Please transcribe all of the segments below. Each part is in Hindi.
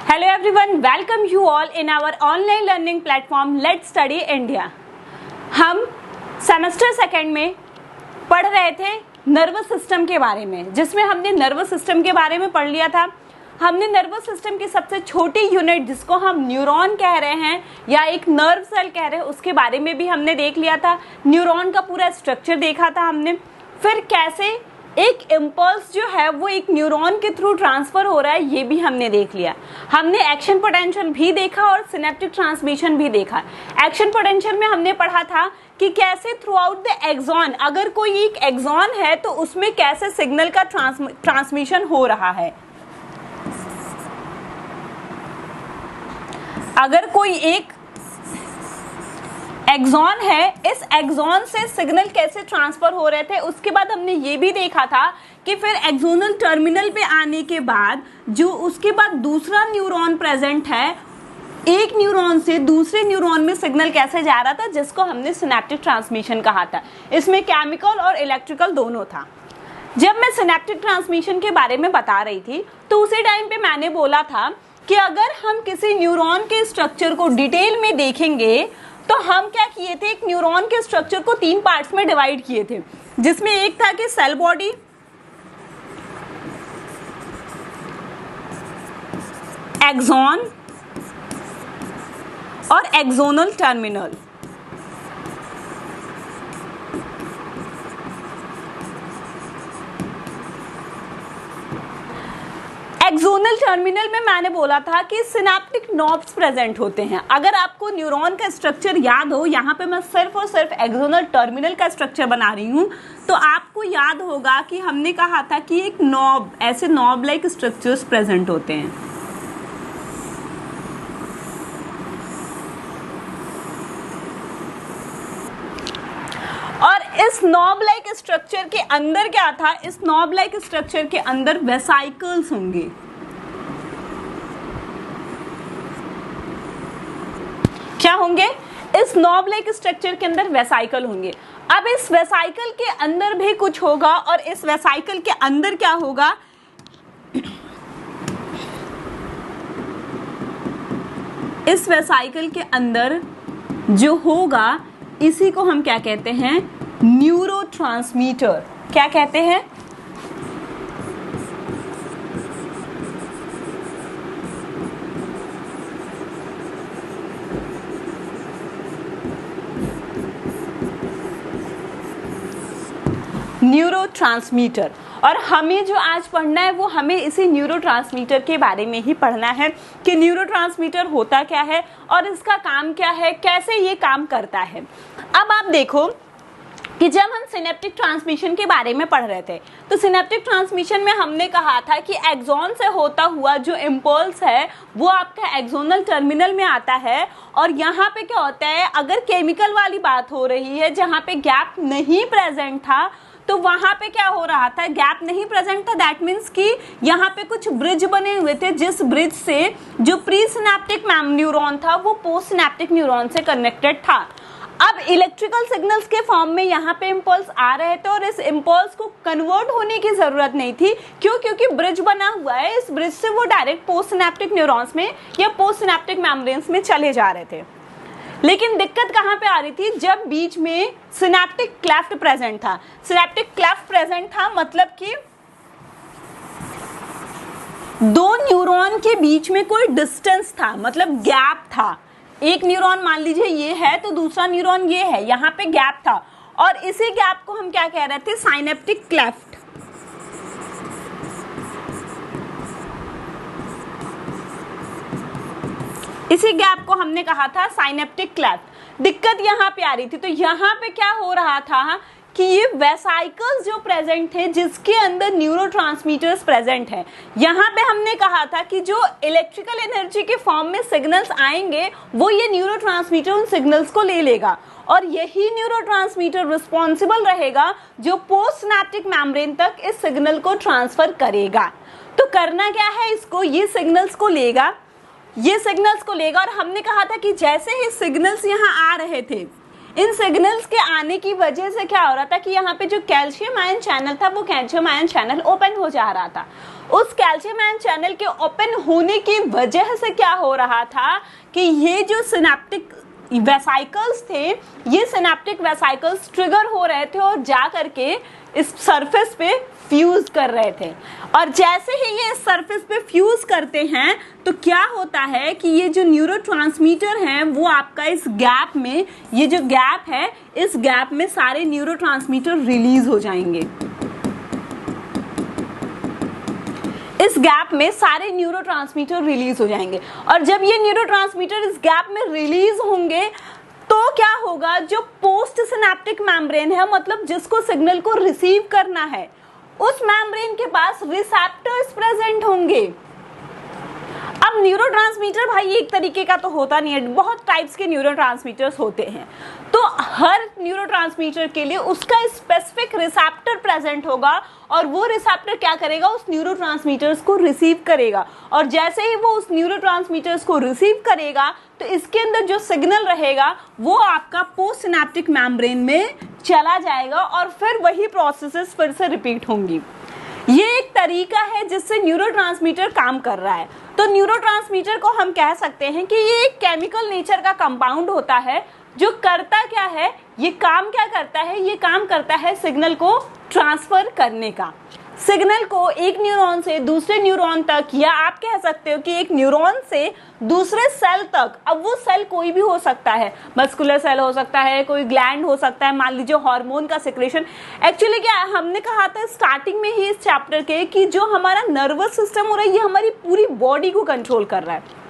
Hello everyone, welcome you all in our online learning platform Let's Study India। हम सेमेस्टर सेकेंड में पढ़ रहे थे नर्वस सिस्टम के बारे में, जिसमें हमने नर्वस सिस्टम के बारे में पढ़ लिया था। हमने नर्वस सिस्टम की सबसे छोटी यूनिट जिसको हम न्यूरॉन कह रहे हैं या एक नर्व सेल कह रहे हैं, उसके बारे में भी हमने देख लिया था। न्यूरॉन का पूरा स्ट्रक्चर देखा था हमने, फिर कैसे एक इम्पल्स जो है वो एक न्यूरॉन के थ्रू ट्रांसफर हो रहा है, ये भी हमने देख लिया। हमने एक्शन पोटेंशियल भी देखा और सिनेप्टिक ट्रांसमिशन भी देखा। एक्शन पोटेंशियल में हमने पढ़ा था कि कैसे थ्रू आउट द एक्सॉन, अगर कोई एक एक्सॉन है तो उसमें कैसे सिग्नल का ट्रांसमिशन हो रहा है। अगर कोई एक एक्सॉन है, इस एक्सॉन से सिग्नल कैसे ट्रांसफर हो रहे थे। उसके बाद हमने ये भी देखा था कि फिर एक्सोनल टर्मिनल पे आने के बाद जो उसके बाद दूसरा न्यूरॉन प्रेजेंट है, एक न्यूरॉन से दूसरे न्यूरॉन में सिग्नल कैसे जा रहा था, जिसको हमने सिनेप्टिक ट्रांसमिशन कहा था। इसमें केमिकल और इलेक्ट्रिकल दोनों था। जब मैं सिनेप्टिक ट्रांसमिशन के बारे में बता रही थी तो उसी टाइम पे मैंने बोला था कि अगर हम किसी न्यूरॉन के स्ट्रक्चर को डिटेल में देखेंगे तो हम क्या किए थे, एक न्यूरॉन के स्ट्रक्चर को 3 पार्ट्स में डिवाइड किए थे, जिसमें एक था कि सेल बॉडी, एक्सॉन और एक्सोनल टर्मिनल। एक्सोनल टर्मिनल में मैंने बोला था कि सिनेप्टिक नॉब्स प्रेजेंट होते हैं। अगर आपको न्यूरॉन का स्ट्रक्चर याद हो, यहाँ पे मैं सिर्फ और सिर्फ एक्सोनल टर्मिनल का स्ट्रक्चर बना रही हूँ, तो आपको याद होगा कि हमने कहा था कि एक नॉब, ऐसे नॉब लाइक स्ट्रक्चर्स प्रेजेंट होते हैं। और इस नॉब लाइक स्ट्रक्चर के अंदर क्या था, इस नॉब लाइक स्ट्रक्चर के अंदर वेसाइकल्स होंगे। क्या होंगे? इस नॉब लाइक स्ट्रक्चर के अंदर वेसाइकल होंगे। अब इस वेसाइकल के अंदर भी कुछ होगा और इस वेसाइकल के अंदर क्या होगा, इस वेसाइकल के अंदर जो होगा इसी को हम क्या कहते हैं, न्यूरोट्रांसमीटर। क्या कहते हैं? न्यूरोट्रांसमीटर। और हमें जो आज पढ़ना है वो हमें इसी न्यूरोट्रांसमीटर के बारे में ही पढ़ना है कि न्यूरोट्रांसमीटर होता क्या है और इसका काम क्या है, कैसे ये काम करता है। अब आप देखो कि जब हम सिनेप्टिक ट्रांसमिशन के बारे में पढ़ रहे थे तो सिनेप्टिक ट्रांसमिशन में हमने कहा था कि एक्सॉन से होता हुआ जो इम्पल्स है वो आपका एक्सोनल टर्मिनल में आता है। और यहाँ पे क्या होता है, अगर केमिकल वाली बात हो रही है जहाँ पे गैप नहीं प्रेजेंट था, तो वहां पे क्या हो रहा था, गैप नहीं प्रेजेंट था। दैट मीन्स कि यहाँ पे कुछ ब्रिज बने हुए थे, जिस ब्रिज से जो प्री सिनेप्टिक न्यूरॉन था वो पोस्ट सिनेप्टिक न्यूरॉन से कनेक्टेड था। अब इलेक्ट्रिकल सिग्नल्स के फॉर्म में यहाँ पे इम्पल्स आ रहे थे और इस इम्पल्स को कन्वर्ट होने की जरूरत नहीं थी। क्यों? क्योंकि ब्रिज बना हुआ है, इस ब्रिज से वो डायरेक्ट पोस्ट सिनेप्टिक न्यूरॉन्स में या पोस्ट सिनेप्टिक मेम्ब्रेन्स में चले जा रहे थे। लेकिन दिक्कत कहाँ पे आ रही थी, जब बीच में सिनेप्टिक क्लेफ्ट प्रेजेंट था। सिनेप्टिक क्लेफ्ट प्रेजेंट था मतलब कि दो न्यूरॉन के बीच में कोई डिस्टेंस था, मतलब गैप था। एक न्यूरॉन मान लीजिए ये है तो दूसरा न्यूरॉन ये है, यहाँ पे गैप था और इसी गैप को हम क्या कह रहे थे, साइनेप्टिक क्लेफ्ट। इसी गैप को हमने कहा था साइनेप्टिक क्लेफ्ट। दिक्कत यहाँ पे आ रही थी, तो यहाँ पे क्या हो रहा था कि ये वेसाइकल्स जो प्रेजेंट थे जिसके अंदर न्यूरोट्रांसमीटर्स प्रेजेंट हैं, यहाँ पे हमने कहा था कि जो इलेक्ट्रिकल एनर्जी के फॉर्म में सिग्नल्स आएंगे वो ये न्यूरोट्रांसमीटर उन सिग्नल्स को ले लेगा और यही न्यूरोट्रांसमीटर रिस्पॉन्सिबल रहेगा जो पोस्ट सिनेप्टिक मेम्ब्रेन तक इस सिग्नल को ट्रांसफर करेगा। तो करना क्या है, इसको ये सिग्नल्स को लेगा, ये सिग्नल्स को लेगा। और हमने कहा था कि जैसे ही सिग्नल्स यहाँ आ रहे थे, इन सिग्नल्स के आने की वजह से क्या हो रहा था कि यहाँ पे जो कैल्शियम आयन चैनल था वो कैल्शियम आयन चैनल ओपन हो जा रहा था। उस कैल्शियम आयन चैनल के ओपन होने की वजह से क्या हो रहा था कि ये जो सिनेप्टिक वेसाइकल्स थे, ये सिनेप्टिक वेसाइकल्स ट्रिगर हो रहे थे और जा करके इस सरफेस पे फ्यूज कर रहे थे। और जैसे ही ये इस सरफेस पे फ्यूज करते हैं तो क्या होता है कि ये जो न्यूरोट्रांसमीटर हैं वो आपका इस गैप में, ये जो गैप है इस गैप में सारे न्यूरोट्रांसमीटर रिलीज हो जाएंगे। इस गैप में सारे न्यूरोट्रांसमीटर रिलीज हो जाएंगे और जब ये न्यूरोट्रांसमीटर इस गैप में रिलीज होंगे तो क्या होगा, जो पोस्ट सिनेप्टिक मेम्ब्रेन है, मतलब जिसको सिग्नल को रिसीव करना है, उस मेम्ब्रेन के पास रिसेप्टर्स प्रेजेंट होंगे। अब न्यूरोट्रांसमीटर भाई एक तरीके का तो होता नहीं है, बहुत टाइप्स के न्यूरोट्रांसमीटर्स होते हैं। तो हर न्यूरोट्रांसमीटर के लिए उसका स्पेसिफिक रिसेप्टर प्रेजेंट होगा और वो रिसेप्टर क्या करेगा, उस न्यूरोट्रांसमीटर्स को रिसीव करेगा और जैसे ही वो उस न्यूरोट्रांसमीटर्स को रिसीव करेगा तो इसके अंदर जो सिग्नल रहेगा वो आपका पोस्ट सिनेप्टिक मेम्ब्रेन में चला जाएगा और फिर वही प्रोसेसेस फिर से रिपीट होंगी। ये एक तरीका है जिससे न्यूरोट्रांसमीटर काम कर रहा है। तो न्यूरोट्रांसमीटर को हम कह सकते हैं कि ये एक केमिकल नेचर का कंपाउंड होता है जो करता क्या है, ये काम क्या करता है, ये काम करता है सिग्नल को ट्रांसफर करने का। सिग्नल को एक न्यूरॉन से दूसरे न्यूरॉन तक, या आप कह सकते हो कि एक न्यूरॉन से दूसरे सेल तक, अब वो सेल कोई भी हो सकता है, मस्कुलर सेल हो सकता है, कोई ग्लैंड हो सकता है, मान लीजिए हार्मोन का सिक्रेशन। एक्चुअली क्या है, हमने कहा था स्टार्टिंग में ही इस चैप्टर के कि जो हमारा नर्वस सिस्टम हो रहा है ये हमारी पूरी बॉडी को कंट्रोल कर रहा है,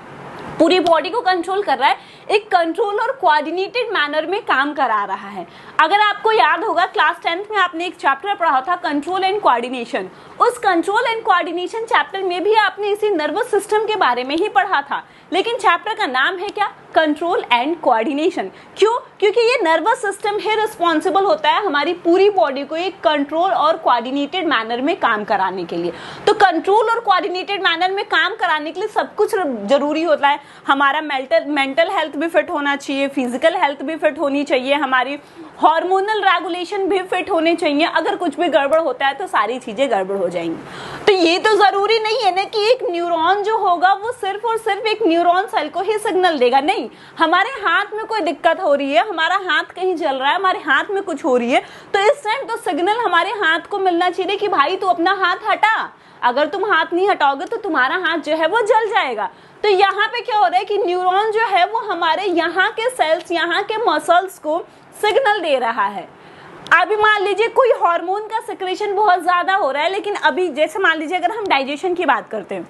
पूरी बॉडी को कंट्रोल कर रहा है, एक कंट्रोल और कोऑर्डिनेटेड मैनर में काम करा रहा है। अगर आपको याद होगा क्लास 10th में आपने एक चैप्टर पढ़ा था कंट्रोल एंड कोऑर्डिनेशन, उस कंट्रोल एंड कोऑर्डिनेशन चैप्टर में भी आपने इसी नर्वस सिस्टम के बारे में ही पढ़ा था, लेकिन चैप्टर का नाम है क्या, कंट्रोल एंड कोऑर्डिनेशन। क्यों? क्योंकि ये नर्वस सिस्टम ही रिस्पॉन्सिबल होता है हमारी पूरी बॉडी को एक कंट्रोल और कोऑर्डिनेटेड मैनर में काम कराने के लिए। तो कंट्रोल और कोऑर्डिनेटेड मैनर में काम कराने के लिए सब कुछ जरूरी होता है। हमारा मेंटल हेल्थ भी फिट होना चाहिए, फिजिकल हेल्थ भी फिट होनी चाहिए, हमारी हार्मोनल रेगुलेशन भी फिट होने चाहिए। अगर कुछ भी गड़बड़ होता है तो सारी चीजें गड़बड़ हो जाएंगी। तो ये तो जरूरी नहीं है ना कि एक न्यूरॉन जो होगा वो सिर्फ और सिर्फ एक न्यूरॉन सेल को ही सिग्नल देगा। नहीं, हमारे हाथ में कोई दिक्कत हो रही है, हमारा हाथ कहीं जल रहा है, हमारे हाथ में कुछ हो रही है, तो इस टाइम तो सिग्नल हमारे हाथ को मिलना चाहिए कि भाई तू अपना हाथ हटा। अगर तुम हाथ नहीं हटाओगे तो तुम्हारा हाथ जो है वो जल जाएगा। तो यहाँ पे क्या हो रहा है कि न्यूरॉन जो है वो हमारे यहाँ के सेल्स, यहाँ के मसल्स को सिग्नल दे रहा है। अभी मान लीजिए कोई हार्मोन का सिक्रेशन बहुत ज्यादा हो रहा है, लेकिन अभी जैसे मान लीजिए अगर हम डाइजेशन की बात करते हैं,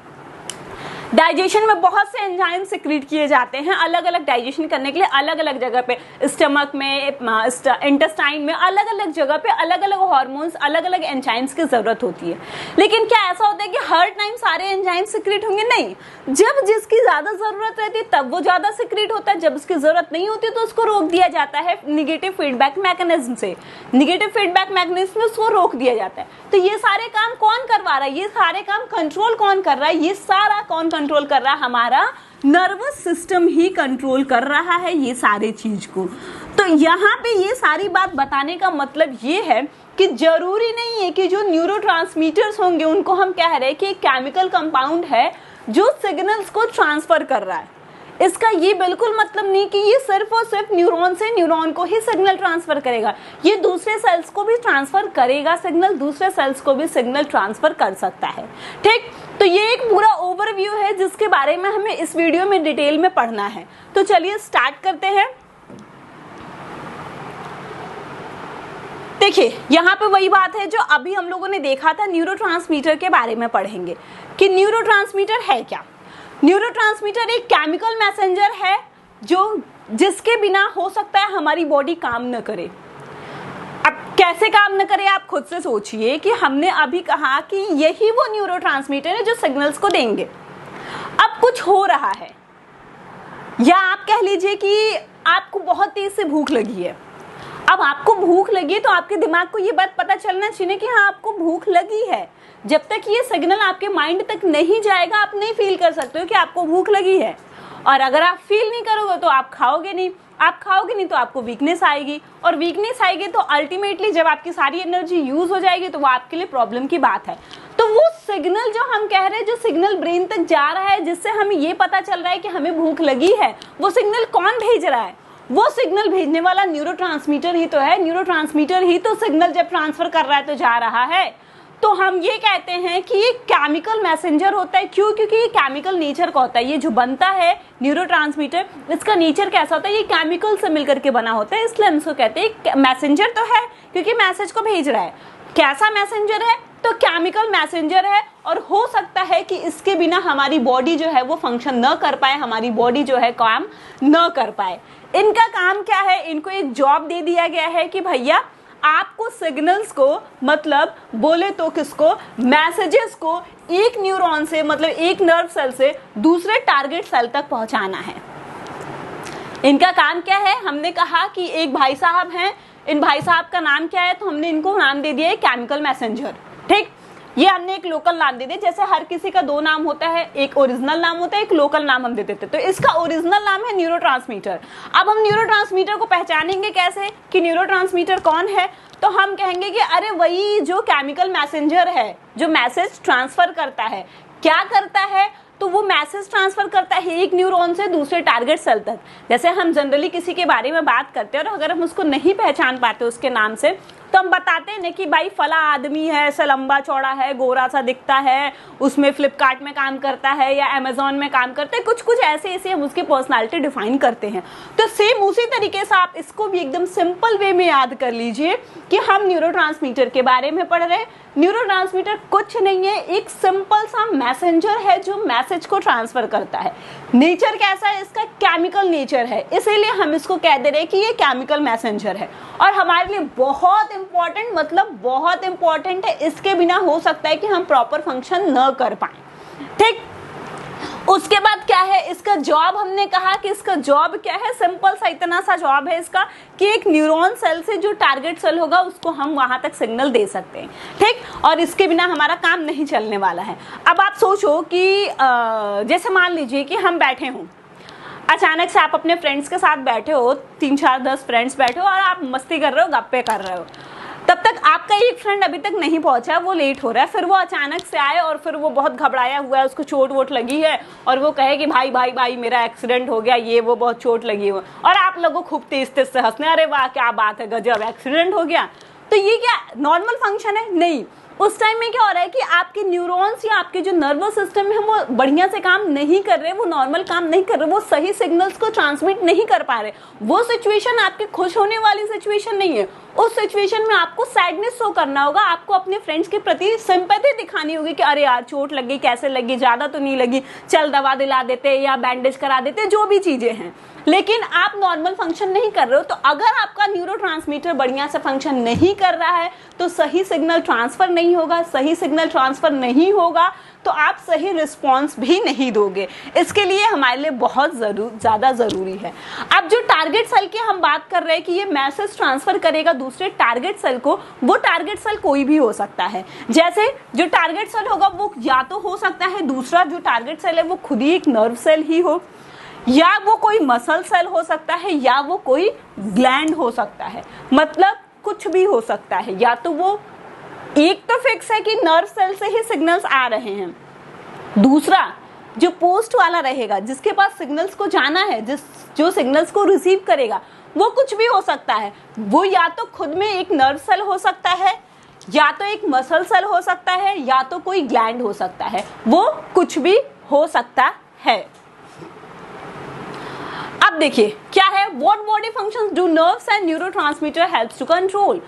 डाइजेशन में बहुत से एंजाइम सिक्रीट किए जाते हैं अलग अलग डाइजेशन करने के लिए, अलग अलग जगह पे, स्टमक में, इंटेस्टाइन में, अलग अलग जगह पे अलग अलग हार्मोन्स, अलग अलग एंजाइम्स की जरूरत होती है। लेकिन क्या ऐसा होता है कि हर टाइम सारे एंजाइम सिक्रीट होंगे? नहीं, जब जिसकी ज्यादा जरूरत रहती है तब वो ज्यादा सिक्रीट होता है, जब उसकी जरूरत नहीं होती तो उसको रोक दिया जाता है निगेटिव फीडबैक मैकेनिज्म से। निगेटिव फीडबैक मैकेनिज्म में उसको रोक दिया जाता है। तो ये सारे काम कौन करवा रहा है, ये सारे काम कंट्रोल कौन कर रहा है, ये सारा कौन कंट्रोल कर रहा है, हमारा नर्वस सिस्टम ही कंट्रोल कर रहा है ये सारे चीज को। तो यहाँ पे ये सारी बात बताने का मतलब ये है कि जरूरी नहीं है कि जो न्यूरोट्रांसमीटर्स होंगे उनको हम कह रहे हैं कि एक केमिकल कंपाउंड है जो सिग्नल्स को ट्रांसफर कर रहा है। इसका ये बिल्कुल मतलब नहीं कि ये सिर्फ और सिर्फ न्यूरॉन से न्यूरॉन को ही सिग्नल ट्रांसफर करेगा, ये दूसरे सेल्स को भी ट्रांसफर करेगा सिग्नल, दूसरे सेल्स को भी सिग्नल ट्रांसफर कर सकता है। ठीक, तो ये एक पूरा ओवरव्यू है जिसके बारे में हमें इस वीडियो में डिटेल में पढ़ना है। तो चलिए स्टार्ट करते हैं। देखिए यहाँ पे वही बात है जो अभी हम लोगों ने देखा था, न्यूरोट्रांसमीटर के बारे में पढ़ेंगे कि न्यूरोट्रांसमीटर है क्या। न्यूरोट्रांसमीटर एक केमिकल मैसेंजर है जो जिसके बिना हो सकता है हमारी बॉडी काम न करे। अब कैसे काम न करे आप खुद से सोचिए कि हमने अभी कहा कि यही वो न्यूरोट्रांसमीटर है जो सिग्नल्स को देंगे। अब कुछ हो रहा है, या आप कह लीजिए कि आपको बहुत तेज से भूख लगी है। अब आपको भूख लगी तो आपके दिमाग को ये बात पता चलना चाहिए कि हाँ आपको भूख लगी है। जब तक ये सिग्नल आपके माइंड तक नहीं जाएगा आप नहीं फील कर सकते हो कि आपको भूख लगी है, और अगर आप फील नहीं करोगे तो आप खाओगे नहीं। आप खाओगे नहीं तो आपको वीकनेस आएगी, और वीकनेस आएगी तो अल्टीमेटली जब आपकी सारी एनर्जी यूज हो जाएगी तो वो आपके लिए प्रॉब्लम की बात है। तो वो सिग्नल जो हम कह रहे हैं, जो सिग्नल ब्रेन तक जा रहा है जिससे हमें ये पता चल रहा है कि हमें भूख लगी है, वो सिग्नल कौन भेज रहा है? वो सिग्नल भेजने वाला न्यूरोट्रांसमीटर ही तो है। न्यूरोट्रांसमीटर ही तो सिग्नल जब ट्रांसफर कर रहा है तो जा रहा है। तो हम ये कहते हैं कि ये केमिकल मैसेंजर होता है। क्यों? क्योंकि ये केमिकल नेचर का होता है। ये जो बनता है न्यूरोट्रांसमीटर, इसका नेचर कैसा होता है? ये केमिकल से मिलकर के बना होता है, इसलिए हम इसको कहते हैं मैसेंजर तो है क्योंकि मैसेज को भेज रहा है। कैसा मैसेंजर है? तो केमिकल मैसेंजर है, और हो सकता है कि इसके बिना हमारी बॉडी जो है वो फंक्शन न कर पाए, हमारी बॉडी जो है काम न कर पाए। इनका काम क्या है? इनको एक जॉब दे दिया गया है कि भैया आपको सिग्नल्स को, मतलब बोले तो किसको, मैसेजेस को एक न्यूरॉन से, मतलब एक नर्व सेल से दूसरे टारगेट सेल तक पहुंचाना है। इनका काम क्या है? हमने कहा कि एक भाई साहब हैं, इन भाई साहब का नाम क्या है? तो हमने इनको नाम दे दिया है केमिकल मैसेंजर। ठीक, ये हमने एक लोकल नाम दे दिया। जैसे हर किसी का दो नाम होता है, एक ओरिजिनल नाम होता है, एक लोकल नाम हम दे देते हैं। तो इसका ओरिजिनल नाम है न्यूरोट्रांसमीटर। अब हम न्यूरोट्रांसमीटर को पहचानेंगे कैसे कि न्यूरोट्रांसमीटर कौन है? तो हम कहेंगे कि अरे वही जो केमिकल मैसेंजर है, जो मैसेज ट्रांसफर करता है। क्या करता है? तो वो मैसेज ट्रांसफर करता है एक न्यूरॉन से दूसरे टारगेट सेल तक। जैसे हम जनरली किसी के बारे में बात करते हैं और अगर हम उसको नहीं पहचान पाते उसके नाम से, तो हम बताते हैं ना कि भाई फला आदमी है, ऐसा लंबा चौड़ा है, गोरा सा दिखता है, उसमें फ्लिपकार्ट में काम करता है या अमेजोन में काम करता है, कुछ कुछ ऐसे ऐसे हम उसकी पर्सनालिटी डिफाइन करते हैं। तो सेम उसी तरीके से आप इसको भी एकदम सिंपल वे में याद कर लीजिए कि हम न्यूरोट्रांसमीटर के बारे में पढ़ रहे हैं। न्यूरोट्रांसमीटर कुछ नहीं है, एक सिंपल सा मैसेंजर है जो मैसेज को ट्रांसफर करता है। नेचर कैसा है इसका? केमिकल नेचर है, इसीलिए हम इसको कह दे रहे हैं कि ये केमिकल मैसेंजर है और हमारे लिए बहुत इंपॉर्टेंट, मतलब बहुत इंपॉर्टेंट है। इसके बिना हो सकता है कि हम प्रॉपर फंक्शन न कर पाए। ठीक, उसके बाद क्या है इसका जॉब? हमने कहा कि इसका जॉब क्या है? सिंपल सा इतना सा जॉब है इसका कि एक न्यूरॉन सेल से जो टारगेट सेल होगा उसको हम वहां तक सिग्नल दे सकते हैं। ठीक, और इसके बिना हमारा काम नहीं चलने वाला है। अब आप सोचो कि जैसे मान लीजिए कि हम बैठे हों, अचानक से आप अपने फ्रेंड्स के साथ बैठे हो, 3 4 10 फ्रेंड्स बैठे हो और आप मस्ती कर रहे हो, गप्पे कर रहे हो। तब तक आपका एक फ्रेंड अभी तक नहीं पहुंचा, वो लेट हो रहा है, फिर वो अचानक से आए और फिर वो बहुत घबराया हुआ है, उसको चोट वोट लगी है और वो कहे कि भाई भाई भाई मेरा एक्सीडेंट हो गया, ये वो बहुत चोट लगी हुई, और आप लोगों खूब तेज तेज से हंसने, अरे वाह क्या बात है, गजब एक्सीडेंट हो गया। तो ये क्या नॉर्मल फंक्शन है? नहीं। उस टाइम में क्या हो रहा है कि आपके न्यूरॉन्स या आपके जो नर्वस सिस्टम है वो बढ़िया से काम नहीं कर रहे, वो नॉर्मल काम नहीं कर रहे, वो सही सिग्नल्स को ट्रांसमिट नहीं कर पा रहे। वो सिचुएशन आपके खुश होने वाली सिचुएशन नहीं है। उस सिचुएशन में आपको सैडनेस शो करना होगा, आपको अपने फ्रेंड्स के प्रति सिंपैथी दिखानी होगी कि अरे यार चोट लगी, कैसे लगी, ज्यादा तो नहीं लगी, चल दवा दिला देते या बैंडेज करा देते, जो भी चीजें हैं। लेकिन आप नॉर्मल फंक्शन नहीं कर रहे हो। तो अगर आपका न्यूरोट्रांसमीटर बढ़िया से फंक्शन नहीं कर रहा है तो सही सिग्नल ट्रांसफर नहीं होगा, सही सिग्नल ट्रांसफर नहीं होगा तो आप सही रिस्पॉन्स भी नहीं दोगे। इसके लिए हमारे लिए बहुत ज्यादा जरूरी है। अब जो टारगेट सेल की हम बात कर रहे हैं कि ये मैसेज ट्रांसफर करेगा दूसरे टारगेट सेल को, वो टारगेट सेल कोई भी हो सकता है। जैसे जो टारगेट सेल होगा वो या तो हो सकता है दूसरा जो टारगेट सेल है वो खुद ही एक नर्व सेल ही हो, या वो कोई मसल सेल हो सकता है, या वो कोई ग्लैंड हो सकता है, मतलब कुछ भी हो सकता है। या तो वो एक तो फिक्स है कि नर्व सेल से ही सिग्नल्स आ रहे हैं, दूसरा जो पोस्ट वाला रहेगा जिसके पास सिग्नल्स को जाना है, जो सिग्नल्स को रिसीव करेगा, वो कुछ भी हो सकता है। वो या तो खुद में एक नर्व सेल हो सकता है, या तो एक मसल सेल हो सकता है, या तो कोई ग्लैंड हो सकता है, वो कुछ भी हो सकता है। अब देखिए क्या है, what body functions do nerves and neurotransmitter helps to control.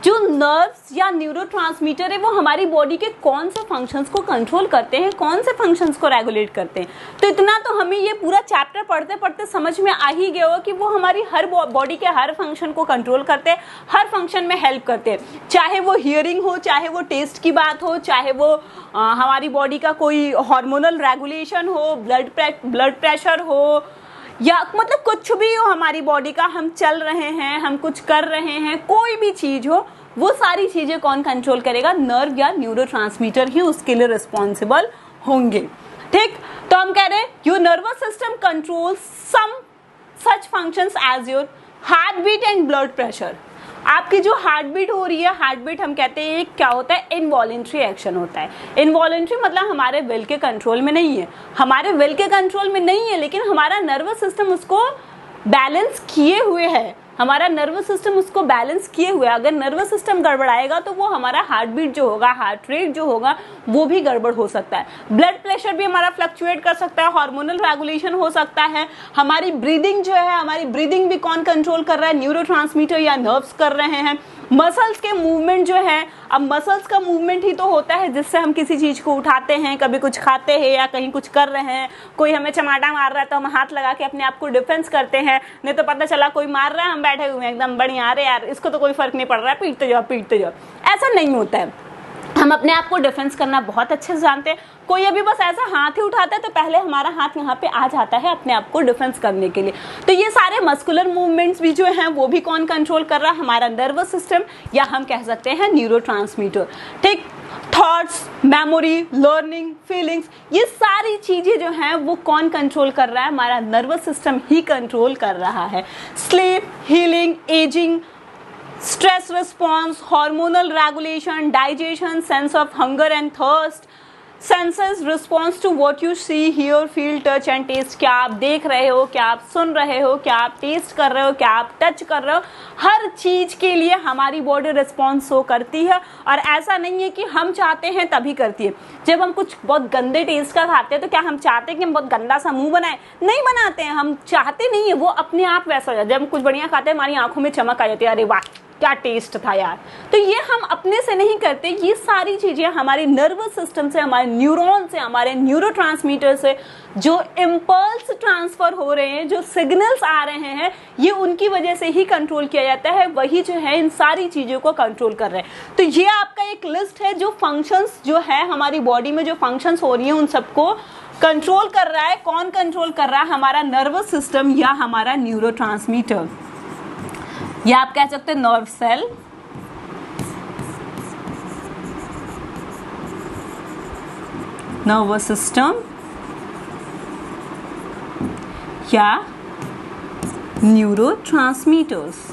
जो नर्व्स या न्यूरोट्रांसमीटर है वो हमारी बॉडी के कौन से फंक्शंस को कंट्रोल करते हैं, कौन से फंक्शंस को रेगुलेट करते हैं। तो इतना तो हमें ये पूरा चैप्टर पढ़ते पढ़ते समझ में आ ही गया हो कि वो हमारी हर बॉडी के हर फंक्शन को कंट्रोल करते हैं, हर फंक्शन में हेल्प करते हैं। चाहे वो हियरिंग हो, चाहे वो टेस्ट की बात हो, चाहे वो हमारी बॉडी का कोई हार्मोनल रेगुलेशन हो, ब्लड प्रेशर हो, या मतलब कुछ भी हो हमारी बॉडी का, हम चल रहे हैं, हम कुछ कर रहे हैं, कोई भी चीज हो, वो सारी चीजें कौन कंट्रोल करेगा? नर्व या न्यूरोट्रांसमीटर ही उसके लिए रिस्पॉन्सिबल होंगे। ठीक, तो हम कह रहे हैं your nervous system control some such functions as your heart beat and blood pressure. आपकी जो हार्ट बीट हो रही है, हार्ट बीट हम कहते हैं क्या होता है, इनवॉलेंट्री एक्शन होता है। इनवॉलेंट्री मतलब हमारे विल के कंट्रोल में नहीं है, हमारे विल के कंट्रोल में नहीं है, लेकिन हमारा नर्वस सिस्टम उसको बैलेंस किए हुए है, हमारा नर्वस सिस्टम उसको बैलेंस किए हुए है। अगर नर्वस सिस्टम गड़बड़ाएगा तो वो हमारा हार्ट बीट जो होगा, हार्ट रेट जो होगा, वो भी गड़बड़ हो सकता है। ब्लड प्रेशर भी हमारा फ्लक्चुएट कर सकता है, हार्मोनल रेगुलेशन हो सकता है। हमारी ब्रीदिंग जो है, हमारी ब्रीदिंग भी कौन कंट्रोल कर रहा है, न्यूरोट्रांसमीटर या नर्व्स कर रहे हैं। मसल्स के मूवमेंट जो है, अब मसल्स का मूवमेंट ही तो होता है जिससे हम किसी चीज को उठाते हैं, कभी कुछ खाते हैं या कहीं कुछ कर रहे हैं, कोई हमें चमाटा मार रहा है तो हम हाथ लगा के अपने आप को डिफेंस करते हैं, नहीं तो पता चला कोई मार रहा है, हम बैठे हुए हैं एकदम बढ़िया, अरे यार इसको तो कोई फर्क नहीं पड़ रहा है, पीटते जाओ। ऐसा नहीं होता है, हम अपने आप को डिफेंस करना बहुत अच्छे से जानते हैं। कोई अभी बस ऐसा हाथ ही उठाता है तो पहले हमारा हाथ यहाँ पे आ जाता है अपने आप को डिफेंस करने के लिए। तो ये सारे मस्कुलर मूवमेंट्स भी जो हैं वो भी कौन कंट्रोल कर रहा है, हमारा नर्वस सिस्टम, या हम कह सकते हैं न्यूरोट्रांसमीटर। ठीक, थॉट्स, मेमोरी, लर्निंग, फीलिंग्स, ये सारी चीजें जो हैं वो कौन कंट्रोल कर रहा है, हमारा नर्वस सिस्टम ही कंट्रोल कर रहा है। Sleep, healing, ageing, stress response, hormonal regulation, digestion, sense of hunger and thirst, senses response to what you see, hear, feel, touch and taste। क्या आप देख रहे हो, क्या आप सुन रहे हो, क्या आप टेस्ट कर रहे हो, क्या आप टच कर रहे हो, हर चीज के लिए हमारी बॉडी रिस्पॉन्स शो करती है। और ऐसा नहीं है कि हम चाहते हैं तभी करती है। जब हम कुछ बहुत गंदे टेस्ट का खाते हैं तो क्या हम चाहते हैं कि हम बहुत गंदा सा मुंह बनाए? नहीं बनाते हैं, हम चाहते नहीं है, वो अपने आप वैसा हो जाता है। जब हम कुछ बढ़िया खाते हैं हमारी आंखों में चमक आ जाती है, अरे वाह क्या टेस्ट था यार। तो ये हम अपने से नहीं करते, ये सारी चीजें हमारे नर्वस सिस्टम से, हमारे न्यूरॉन से, हमारे न्यूरोट्रांसमीटर से जो इम्पल्स ट्रांसफर हो रहे हैं, जो सिग्नल्स आ रहे हैं, ये उनकी वजह से ही कंट्रोल किया जाता है। वही जो है इन सारी चीजों को कंट्रोल कर रहे हैं। तो ये आपका एक लिस्ट है जो फंक्शंस जो है हमारी बॉडी में जो फंक्शंस हो रही है उन सबको कंट्रोल कर रहा है। कौन कंट्रोल कर रहा है, हमारा नर्वस सिस्टम या हमारा न्यूरोट्रांसमीटर, या आप कह सकते हैं नर्व सेल, नर्वस सिस्टम या न्यूरोट्रांसमीटर्स।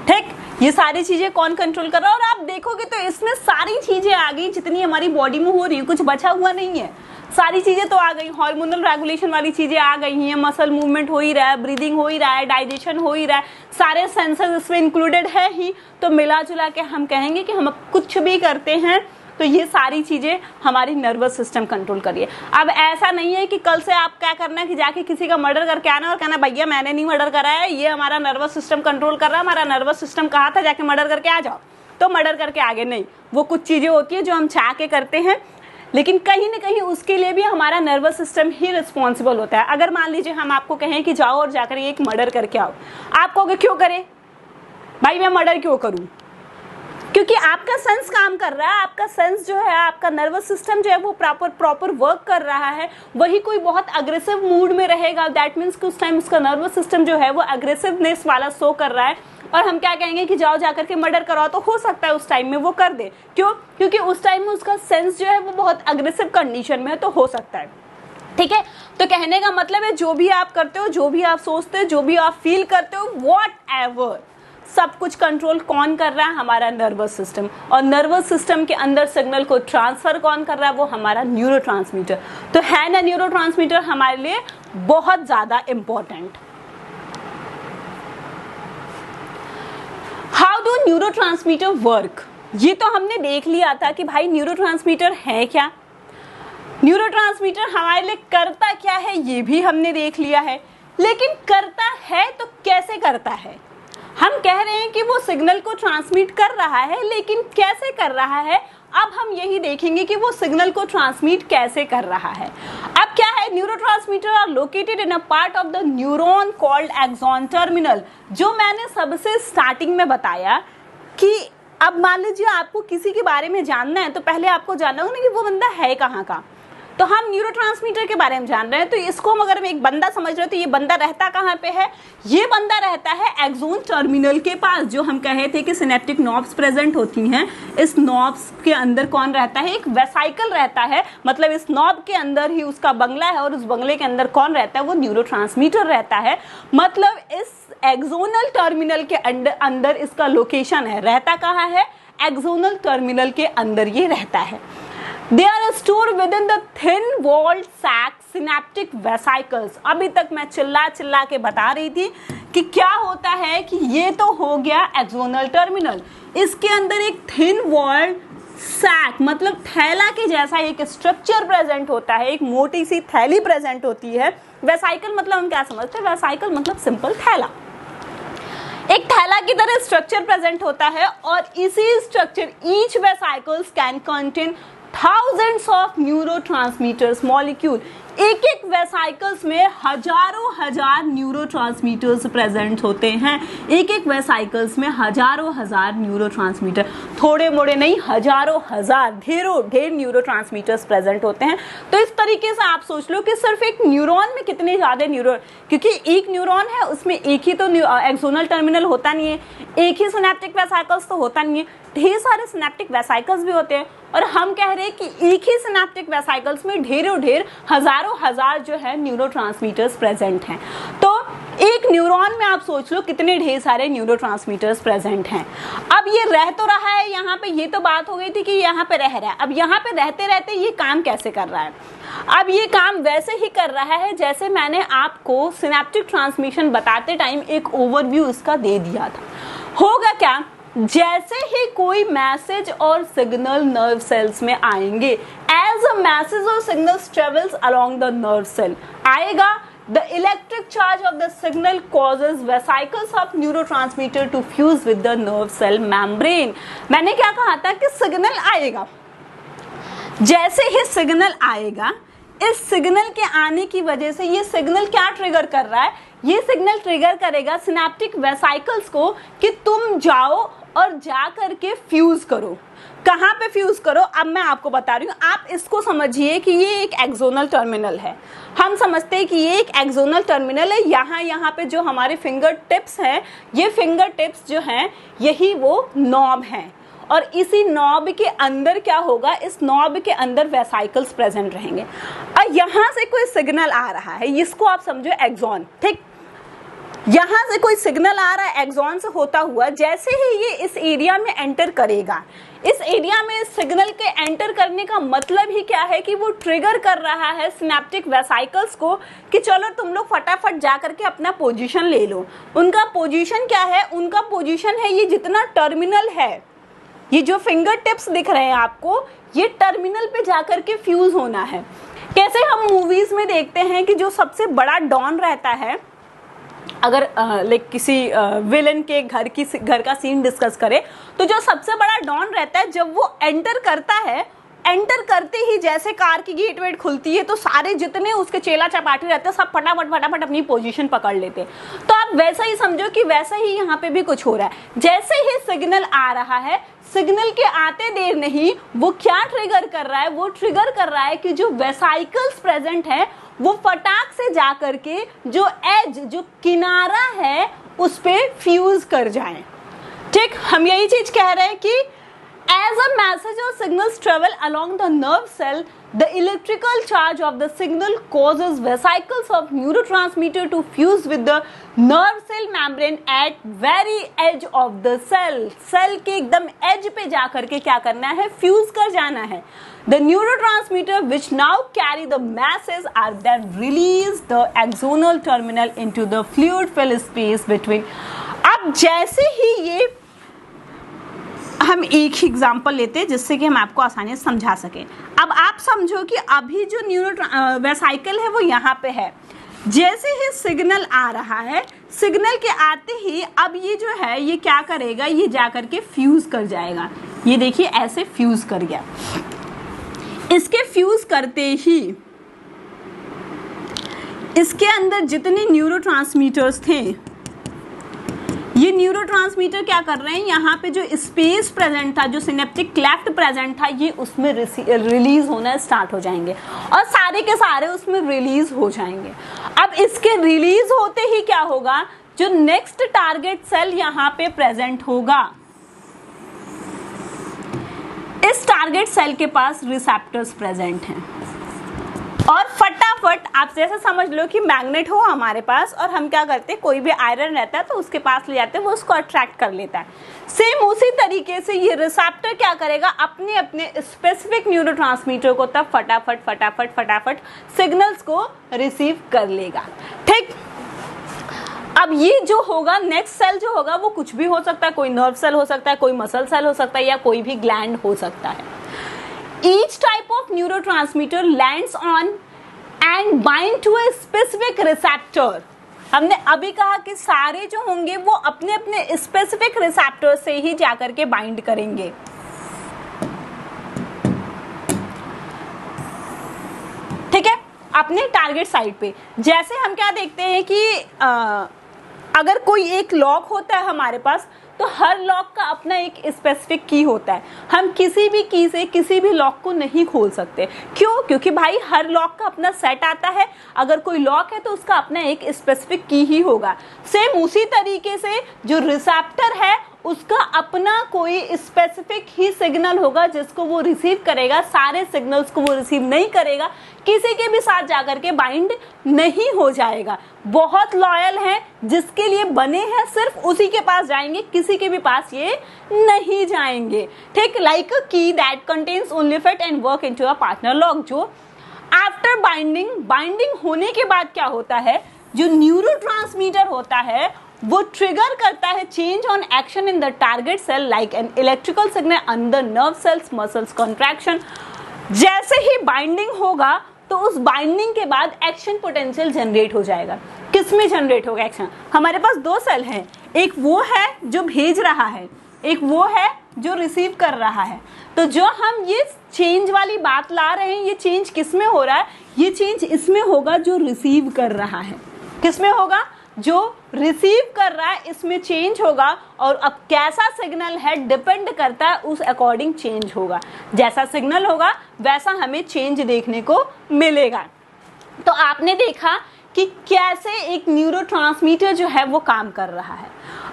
ठीक, ये सारी चीजें कौन कंट्रोल कर रहा है। और आप देखोगे तो इसमें सारी चीजें आ गई जितनी हमारी बॉडी में हो रही है, कुछ बचा हुआ नहीं है, सारी चीजें तो आ गई। हार्मोनल रेगुलेशन वाली चीजें आ गई हैं, मसल मूवमेंट हो ही रहा है, ब्रीदिंग हो ही रहा है, डाइजेशन हो ही रहा है, सारे सेंसर्स इसमें इंक्लूडेड है ही। तो मिला जुला के हम कहेंगे कि हम कुछ भी करते हैं तो ये सारी चीजें हमारी नर्वस सिस्टम कंट्रोल करिए। अब ऐसा नहीं है कि कल से आप क्या करना है कि जाके किसी का मर्डर करके आना और कहना भैया मैंने नहीं मर्डर करा है, ये हमारा नर्वस सिस्टम कंट्रोल कर रहा है, हमारा नर्वस सिस्टम कहा था जाके मर्डर करके आ जाओ, तो मर्डर करके आगे नहीं। वो कुछ चीजें होती है जो हम चाह के करते हैं, लेकिन कहीं ना कहीं उसके लिए भी हमारा नर्वस सिस्टम ही रिस्पॉन्सिबल होता है। अगर मान लीजिए हम आपको कहें कि जाओ और जाकर एक मर्डर करके आओ, आप कहोगे क्यों करे भाई, मैं मर्डर क्यों करूं? क्योंकि आपका सेंस काम कर रहा है, आपका सेंस जो है, आपका नर्वस सिस्टम जो है वो प्रॉपर वर्क कर रहा है। वही कोई बहुत अग्रेसिव मूड में रहेगा, दैट मीन्स कि उस टाइम उसका नर्वस सिस्टम जो है वो अग्रेसिवनेस वाला शो कर रहा है, और हम क्या कहेंगे कि जाओ जाकर के मर्डर कराओ, तो हो सकता है उस टाइम में वो कर दे। क्यों? क्योंकि उस टाइम में उसका सेंस जो है वो बहुत अग्रेसिव कंडीशन में है, तो हो सकता है। ठीक है, तो कहने का मतलब है जो भी आप करते हो, जो भी आप सोचते हो, जो भी आप फील करते हो, व्हाटएवर, सब कुछ कंट्रोल कौन कर रहा है, हमारा नर्वस सिस्टम। और नर्वस सिस्टम के अंदर सिग्नल को ट्रांसफर कौन कर रहा है, वो हमारा न्यूरोट्रांसमीटर। तो है ना न्यूरोट्रांसमीटर हमारे लिए बहुत ज्यादा important. How do neurotransmitter work, ये तो हमने देख लिया था कि भाई न्यूरोट्रांसमीटर है क्या, न्यूरोट्रांसमीटर हमारे लिए करता क्या है ये भी हमने देख लिया है। लेकिन करता है तो कैसे करता है? हम कह रहे हैं कि वो सिग्नल को ट्रांसमिट कर रहा है, लेकिन कैसे कर रहा है, अब हम यही देखेंगे कि वो सिग्नल को ट्रांसमिट कैसे कर रहा है। अब क्या है, neurotransmitter are located in a part of the neuron called axon terminal. जो मैंने सबसे स्टार्टिंग में बताया कि अब मान लीजिए आपको किसी के बारे में जानना है तो पहले आपको जानना होगा ना कि वो बंदा है कहाँ का। तो हम न्यूरोट्रांसमीटर के बारे में जान रहे हैं, तो इसको हम अगर एक बंदा समझ रहे हो तो ये बंदा रहता कहाँ पे है? ये बंदा रहता है एक्सोन टर्मिनल के पास, जो हम कहे थे कि सिनेप्टिक नॉब्स प्रेजेंट होती हैं। इस नॉब्स के अंदर कौन रहता है? एक वेसाइकल रहता है, मतलब इस नॉब के अंदर ही उसका बंगला है, और उस बंगले के अंदर कौन रहता है? वो न्यूरोट्रांसमीटर रहता है। मतलब इस एक्सोनल टर्मिनल के अंदर इसका लोकेशन है। रहता कहाँ है? एक्सोनल टर्मिनल के अंदर ये रहता है। They are stored within the thin-walled sac synaptic vesicles। अभी तक मैं चिल्ला के बता रही थी कि क्या होता है कि ये तो हो गया एक्सोनल टर्मिनल, इसके अंदर एक थिन वॉल्ड सैक मतलब थैला के जैसा एक स्ट्रक्चर प्रेजेंट होता है, एक मोटी सी थैली प्रेजेंट होती है। वेसाइकल मतलब हम क्या समझते हैं? वेसाइकल मतलब सिंपल थैला, एक थैला की तरह स्ट्रक्चर प्रेजेंट होता है, और इसी structure each vesicles can contain thousands of neurotransmitters molecule। एक एक वेसाइकल्स में हजार न्यूरोट्रांसमीटर्स प्रेजेंट होते हैं। एक एक वेसाइकल्स में हजार न्यूरोट्रांसमीटर, थोड़े मोड़े नहीं, ढेर न्यूरोट्रांसमीटर्स प्रेजेंट होते हैं। तो इस तरीके से आप सोच लो कि सिर्फ एक न्यूरॉन में कितने ज्यादा न्यूरॉन, क्योंकि एक न्यूरॉन है उसमें एक ही तो एक्सोनल टर्मिनल होता नहीं है, एक ही सिनेप्टिक वेसाइकल्स तो होता नहीं है, ढेर सारे सिनेप्टिक वेसाइकल्स भी होते हैं। और हम कह रहे हैं कि एक ही सिनेप्टिक वेसाइकल्स में ढेर हजार जो है न्यूरोट्रांसमीटर्स प्रेजेंट हैं। तो एक न्यूरॉन में आप सोच लो कितने ढेर सारे न्यूरोट्रांसमीटर्स प्रेजेंट हैं। अब ये रह तो रहा है यहाँ पे, ये तो बात हो गई थी कि यहाँ पे रह रहा है। अब यहाँ पे रहते रहते ये काम कैसे कर रहा है? अब ये काम वैसे ही कर रहा है जैसे मैंने आपको सिनेप्टिक ट्रांसमिशन बताते टाइम एक ओवरव्यू इसका दे दिया था। होगा क्या? जैसे ही कोई मैसेज और सिग्नल नर्व सेल्स में आएंगे, एज अ मैसेज और signals travels along the nerve cell आएगा, the electric charge of the signal causes vesicles of neurotransmitter to fuse with the nerve cell membrane. मैंने क्या कहा था कि सिग्नल आएगा, जैसे ही सिग्नल आएगा, इस सिग्नल के आने की वजह से ये सिग्नल क्या ट्रिगर कर रहा है? ये सिग्नल ट्रिगर करेगा सिनेप्टिक वेसाइकल्स को कि तुम जाओ और जा करके फ्यूज करो। कहाँ पे फ्यूज करो? अब मैं आपको बता रही हूँ, आप इसको समझिए कि ये एक एक्सोनल टर्मिनल है। हम समझते हैं कि ये एक एक्सोनल टर्मिनल है। यहाँ पे जो हमारे फिंगर टिप्स हैं, ये फिंगर टिप्स जो हैं यही वो नॉब हैं, और इसी नॉब के अंदर क्या होगा? इस नॉब के अंदर वेसाइकल्स प्रेजेंट रहेंगे। और यहाँ से कोई सिग्नल आ रहा है, इसको आप समझो एक्सॉन, ठीक? यहाँ से कोई सिग्नल आ रहा है एक्सॉन से होता हुआ, जैसे ही ये इस एरिया में एंटर करेगा, इस एरिया में सिग्नल के एंटर करने का मतलब ही क्या है कि वो ट्रिगर कर रहा है सिनेप्टिक वेसाइकल्स को कि चलो तुम लोग फटाफट जा करके अपना पोजीशन ले लो। उनका पोजीशन क्या है? उनका पोजीशन है ये जितना टर्मिनल है, ये जो फिंगर टिप्स दिख रहे हैं आपको, ये टर्मिनल पे जाकर के फ्यूज होना है। कैसे हम मूवीज में देखते हैं कि जो सबसे बड़ा डॉन रहता है, अगर लाइक किसी विलन के घर का सीन डिस्कस करें, तो जो सबसे बड़ा डॉन रहता है, जब वो एंटर करता है, एंटर करते ही जैसे कार की गेट वेट खुलती है तो सारे जितने उसके चेला चपाटी रहते हैं सब फटाफट अपनी पोजीशन पकड़ लेते हैं। तो आप वैसा ही समझो कि वैसा ही यहाँ पे भी कुछ हो रहा है। जैसे ही सिग्नल आ रहा है, सिग्नल के आते देर नहीं, वो क्या ट्रिगर कर रहा है? वो ट्रिगर कर रहा है कि जो वेसाइकल्स प्रेजेंट है वो फटाक से जाकर के जो एज, जो किनारा है, उस पे फ्यूज कर जाएं। ठीक, हम यही चीज कह रहे हैं कि as a message or signals travel along the nerve cell, the electrical charge of the signal causes vesicles of neurotransmitter to fuse with the nerve cell membrane at very edge of the cell. Cell के एकदम edge पे जा करके क्या करना है? फ्यूज कर जाना है। The neurotransmitter which now carry the masses are then released the axonal terminal into the fluid filled space between। अब जैसे ही ये हम एक ही एग्जाम्पल लेते हैं जिससे कि हम आपको आसानी से समझा सकें। अब आप समझो कि अभी जो वेसाइकल है वो यहाँ पे है, जैसे ही सिग्नल आ रहा है, सिग्नल के आते ही अब ये जो है ये क्या करेगा? ये जाकर के फ्यूज कर जाएगा। ये देखिए ऐसे फ्यूज कर गया। इसके फ्यूज करते ही इसके अंदर जितने न्यूरोट्रांसमीटर्स थे ये न्यूरोट्रांसमीटर क्या कर रहे हैं, यहाँ पे जो स्पेस प्रेजेंट था, जो सिनेप्टिक क्लेफ्ट प्रेजेंट था, ये उसमें रिलीज होना स्टार्ट हो जाएंगे और सारे के सारे उसमें रिलीज हो जाएंगे। अब इसके रिलीज होते ही क्या होगा, जो नेक्स्ट टारगेट सेल यहाँ पे प्रेजेंट होगा, इस टारगेट सेल के पास रिसेप्टर्स प्रेजेंट हैं और फटाफट आप जैसे समझ लो कि मैग्नेट हो हमारे पास और हम क्या करते हैं, कोई भी आयरन रहता है तो उसके पास ले जाते हैं, वो उसको अट्रैक्ट कर लेता है। सेम उसी तरीके से ये रिसेप्टर क्या करेगा, अपने अपने स्पेसिफिक न्यूरोट्रांसमीटर को तब फटाफट फटाफट फटाफट सिग्नल्स को रिसीव कर लेगा। ठीक, अब ये जो होगा नेक्स्ट सेल जो होगा वो कुछ भी हो सकता है, कोई नर्व सेल हो सकता है, कोई मसल सेल हो सकता है या कोई भी ग्लैंड हो सकता है। Each type of neurotransmitter lands on and bind to a specific receptor. हमने अभी कहा कि सारे जो होंगे वो अपने अपने स्पेसिफिक रिसेप्टर से ही जाकर के बाइंड करेंगे। ठीक है, अपने टारगेट साइट पे। जैसे हम क्या देखते हैं कि अगर कोई एक लॉक होता है हमारे पास, तो हर लॉक का अपना एक स्पेसिफिक की होता है। हम किसी भी की से किसी भी लॉक को नहीं खोल सकते। क्यों? क्योंकि भाई हर लॉक का अपना सेट आता है। अगर कोई लॉक है तो उसका अपना एक स्पेसिफिक की ही होगा। सेम उसी तरीके से जो रिसेप्टर है उसका अपना कोई स्पेसिफिक ही सिग्नल होगा जिसको वो रिसीव करेगा। सारे सिग्नल्स को वो रिसीव नहीं करेगा, किसी के भी साथ जाकर के बाइंड नहीं हो जाएगा। बहुत लॉयल है, जिसके लिए बने हैं सिर्फ उसी के पास जाएंगे, किसी के भी पास ये नहीं जाएंगे। ठीक, लाइक अ की that contains only fit and work into a partner lock. जो आफ्टर बाइंडिंग होने के बाद क्या होता है, जो न्यूरोट्रांसमीटर होता है वो ट्रिगर करता है change on action in the target cell like an electrical signal under nerve cells muscles contraction. जैसे ही बाइंडिंग होगा तो उस बाइंडिंग के बाद एक्शन पोटेंशियल जनरेट हो जाएगा। किसमें जनरेट होगा एक्शन? हमारे पास दो सेल हैं, एक वो है जो भेज रहा है, एक वो है जो रिसीव कर रहा है। तो जो हम ये चेंज वाली बात ला रहे हैं, ये चेंज किसमें हो रहा है? ये चेंज इसमें होगा जो रिसीव कर रहा है। किसमें होगा? जो रिसीव कर रहा है इसमें चेंज होगा। और अब कैसा सिग्नल है डिपेंड करता है, उस अकॉर्डिंग चेंज होगा। जैसा सिग्नल होगा वैसा हमें चेंज देखने को मिलेगा। तो आपने देखा कि कैसे एक न्यूरोट्रांसमीटर जो है वो काम कर रहा है।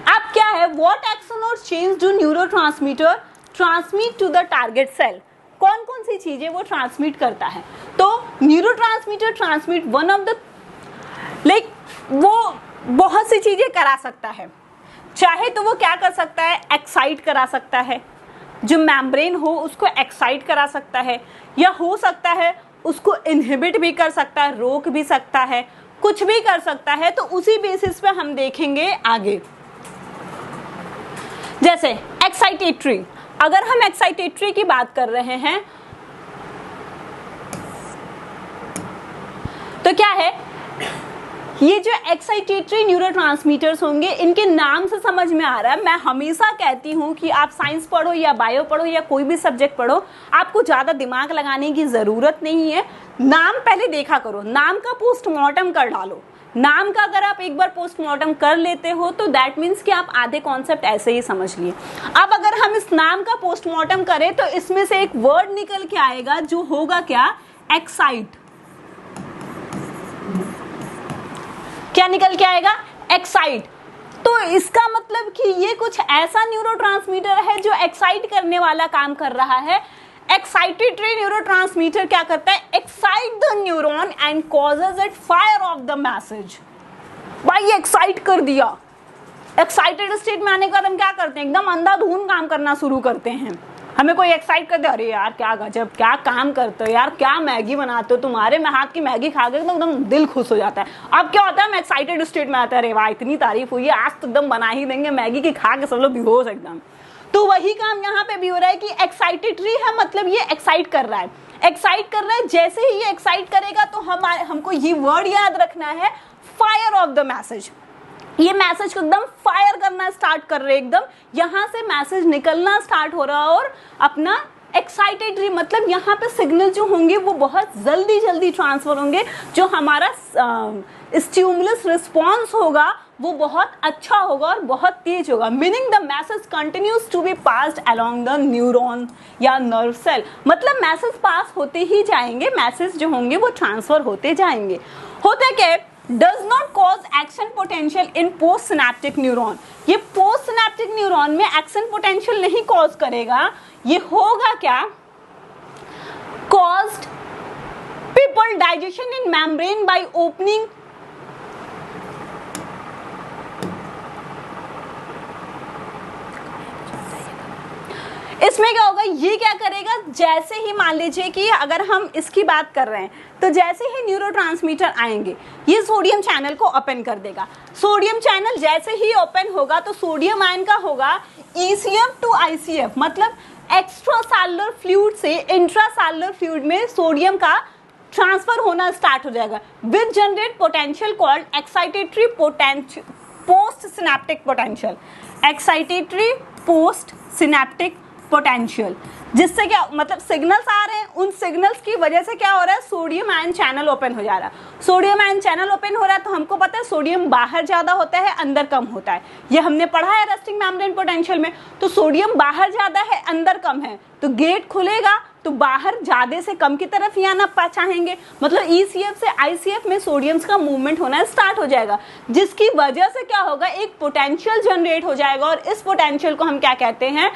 अब क्या है, व्हाट एक्शन और change do neurotransmitter transmit to the target cell? कौन कौन सी चीजें वो ट्रांसमिट करता है? तो neurotransmitter transmit one of the like वो बहुत सी चीजें करा सकता है। चाहे तो वो क्या कर सकता है, एक्साइट करा सकता है, जो मेम्ब्रेन हो उसको एक्साइट करा सकता है, या हो सकता है उसको इनहिबिट भी कर सकता है, रोक भी सकता है, कुछ भी कर सकता है। तो उसी बेसिस पे हम देखेंगे आगे। जैसे एक्साइटेटरी, अगर हम एक्साइटेटरी की बात कर रहे हैं तो क्या है, ये जो एक्साइटेटरी न्यूरोट्रांसमीटर्स होंगे, इनके नाम से समझ में आ रहा है। मैं हमेशा कहती हूँ कि आप साइंस पढ़ो या बायो पढ़ो या कोई भी सब्जेक्ट पढ़ो, आपको ज़्यादा दिमाग लगाने की ज़रूरत नहीं है। नाम पहले देखा करो, नाम का पोस्टमार्टम कर डालो। नाम का अगर आप एक बार पोस्टमार्टम कर लेते हो तो दैट मीन्स कि आप आधे कॉन्सेप्ट ऐसे ही समझ लिए। अब अगर हम इस नाम का पोस्टमार्टम करें तो इसमें से एक वर्ड निकल के आएगा जो होगा क्या, एक्साइट। क्या निकल के आएगा, एक्साइट। तो इसका मतलब कि ये कुछ ऐसा न्यूरोट्रांसमीटर है जो एक्साइट करने वाला काम कर रहा है। एक्साइटेटरी न्यूरोट्रांसमीटर क्या करता है, excite the neuron and causes it fire of the message. भाई एक्साइट कर दिया। एक्साइटेड स्टेट में आने के बाद हम क्या करते हैं, एकदम अंधाधुंध काम करना शुरू करते हैं। हमें कोई एक्साइट कर दे, अरे यार क्या गजब, क्या काम करते हो यार, क्या मैगी बनाते हो, तुम्हारे में हाथ की मैगी खा के एकदम दिल खुश हो जाता है। अब क्या होता है, हम एक्साइटेड स्टेट में आता है, अरे वाह इतनी तारीफ हुई है, आज तो एकदम बना ही देंगे मैगी की, खा के सब लोग बेहोश एकदम। तो वही काम यहाँ पे भी हो रहा है कि एक्साइटेटरी है, मतलब ये एक्साइट कर रहा है। एक्साइट कर रहा है, जैसे ही ये एक्साइट करेगा तो हमको ये वर्ड याद रखना है, फायर ऑफ द मैसेज। ये मैसेज को एकदम फायर करना स्टार्ट कर रहे, एकदम यहाँ से मैसेज निकलना स्टार्ट हो रहा है। और अपना एक्साइटेटरी मतलब यहाँ पे सिग्नल जो होंगे वो बहुत जल्दी ट्रांसफर होंगे। जो हमारा स्टिमुलस रिस्पॉन्स होगा वो बहुत अच्छा होगा और बहुत तेज होगा। Meaning the message continues to be passed along the neuron या नर्व सेल, मतलब मैसेज पास होते ही जाएंगे, मैसेज जो होंगे वो ट्रांसफर होते जाएंगे। होता क्या, does not cause action potential in post synaptic neuron, ये पोस्ट सिनेप्टिक न्यूरॉन में एक्शन पोटेंशियल नहीं कॉज करेगा। ये होगा क्या, caused people digestion in membrane by opening, इसमें क्या होगा, ये क्या करेगा, जैसे ही मान लीजिए कि अगर हम इसकी बात कर रहे हैं तो जैसे ही न्यूरोट्रांसमीटर आएंगे ये सोडियम चैनल को ओपन कर देगा। सोडियम चैनल जैसे ही ओपन होगा तो सोडियम आयन का होगा ECF टू ICF, मतलब एक्स्ट्रा सेलुलर फ्लूइड से इंट्रासेलुलर फ्लूइड में सोडियम का ट्रांसफर होना स्टार्ट हो जाएगा, which generate potential called excitatory post synaptic potential, excitatory post synaptic potential, जिससे क्या मतलब सिग्नल्स आ रहे हैं, उन सिग्नल्स की वजह से क्या हो रहा है, सोडियम आयन चैनल ओपन हो जा रहा है। सोडियम आयन चैनल ओपन हो रहा है तो हमको पता है सोडियम बाहर ज्यादा होता है अंदर कम होता है, ये हमने पढ़ा है रेस्टिंग मेम्ब्रेन पोटेंशियल में। तो सोडियम बाहर ज्यादा है अंदर कम है तो गेट खुलेगा तो बाहर ज्यादा से कम की तरफ ही आना चाहेंगे, मतलब ECF से ICF में सोडियम्स का मूवमेंट होना स्टार्ट हो जाएगा, जिसकी वजह से क्या होगा, एक पोटेंशियल जनरेट हो जाएगा और इस पोटेंशियल को हम क्या कहते हैं,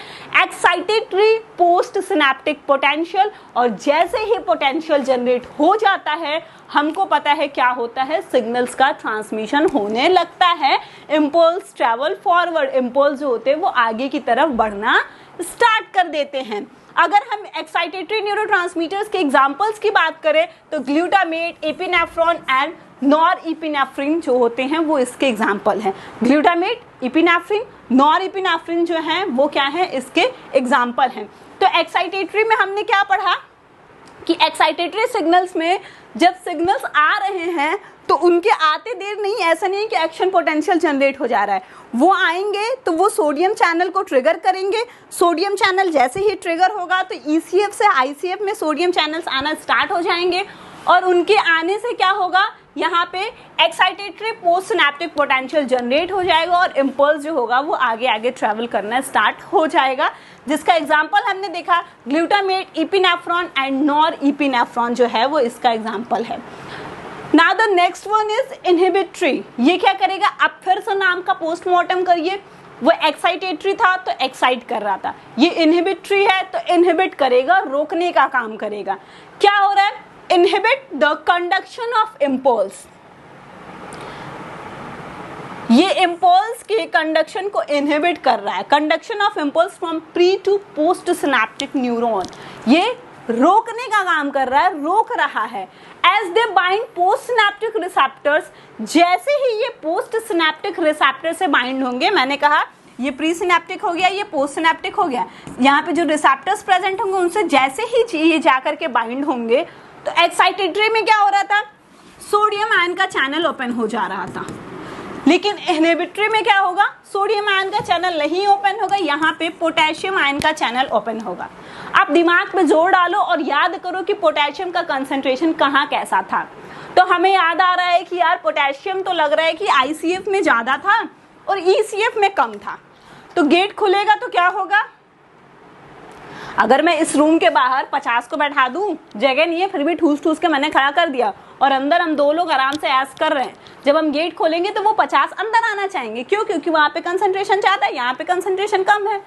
एक्साइटेटरी पोस्ट सिनेप्टिक पोटेंशियल। और जैसे ही पोटेंशियल जनरेट हो जाता है हमको पता है क्या होता है, सिग्नल्स का ट्रांसमिशन होने लगता है, इम्पल्स ट्रेवल फॉरवर्ड, इम्पल्स जो होते हैं वो आगे की तरफ बढ़ना स्टार्ट कर देते हैं। अगर हम एक्साइटेटरी न्यूरोट्रांसमीटर्स के एग्जांपल्स की बात करें तो ग्लूटामेट, एपिनेफ्रॉन एंड नॉरएपिनेफ्रिन जो होते हैं वो इसके एग्जांपल हैं। ग्लूटामेट, एपिनेफ्रिन, नॉरएपिनेफ्रिन जो हैं वो क्या है, इसके एग्जांपल हैं। तो एक्साइटेटरी में हमने क्या पढ़ा कि एक्साइटेटरी सिग्नल्स में जब सिग्नल्स आ रहे हैं तो उनके आते देर नहीं, ऐसा नहीं कि एक्शन पोटेंशियल जनरेट हो जा रहा है, वो आएंगे तो वो सोडियम चैनल को ट्रिगर करेंगे। सोडियम चैनल जैसे ही ट्रिगर होगा तो ECF से ICF में सोडियम चैनल्स आना स्टार्ट हो जाएंगे और उनके आने से क्या होगा, यहाँ पे excitatory post synaptic potential generate हो जाएगा और इम्पल्स जो होगा वो आगे आगे ट्रेवल करना स्टार्ट हो जाएगा, जिसका एग्जांपल हमने देखा ग्लूटामेट, एपिनेफ्रॉन एंड नॉरएपिनेफ्रॉन जो है वो इसका एग्जांपल है। Now the next one is inhibitory, ये क्या करेगा, अब फिर से नाम का पोस्टमार्टम करिए, वो एक्साइटेटरी था तो एक्साइट कर रहा था, ये इनहिबिटरी है तो इनहिबिट करेगा, रोकने का काम करेगा। क्या हो रहा है, inhibit the conduction of impulse, ये इम्पल्स के कंडक्शन को इनहिबिट कर रहा है, conduction of impulse from pre to post synaptic neuron, ये रोकने का काम कर रहा है, रोक रहा है। As they bind post synaptic receptors, जैसे ही ये पोस्ट सिनेप्टिक रिसेप्टर से बाइंड होंगे, मैंने कहा ये प्री सिनेप्टिक हो गया, ये पोस्ट सिनेप्टिक हो गया, यहाँ पे जो रिसेप्टर्स प्रेजेंट होंगे उनसे जैसे ही ये जाकर के बाइंड होंगे तो एक्साइटेटरी में क्या हो रहा था, सोडियम आयन का चैनल ओपन हो जा रहा था, लेकिन इनहिबिटरी में क्या होगा, सोडियम आयन का चैनल नहीं ओपन होगा, यहाँ पे पोटेशियम आयन का चैनल ओपन होगा। आप दिमाग में जोर डालो और याद करो कि पोटेशियम का कंसंट्रेशन कहाँ कैसा था। तो हमें याद आ रहा है कि यार पोटेशियम तो लग रहा है कि ICF में ज्यादा था और ECF में कम था, तो गेट खुलेगा तो क्या होगा, अगर मैं इस रूम के बाहर 50 को बैठा दूं, जगह नहीं है फिर भी ठूस ठूस के मैंने खड़ा कर दिया और अंदर हम 2 लोग आराम से ऐश कर रहे हैं, जब हम गेट खोलेंगे तो वो 50 अंदर आना चाहेंगे, क्यों, क्योंकि वहां पे कंसंट्रेशन ज्यादा है, यहाँ पे कंसंट्रेशन कम है।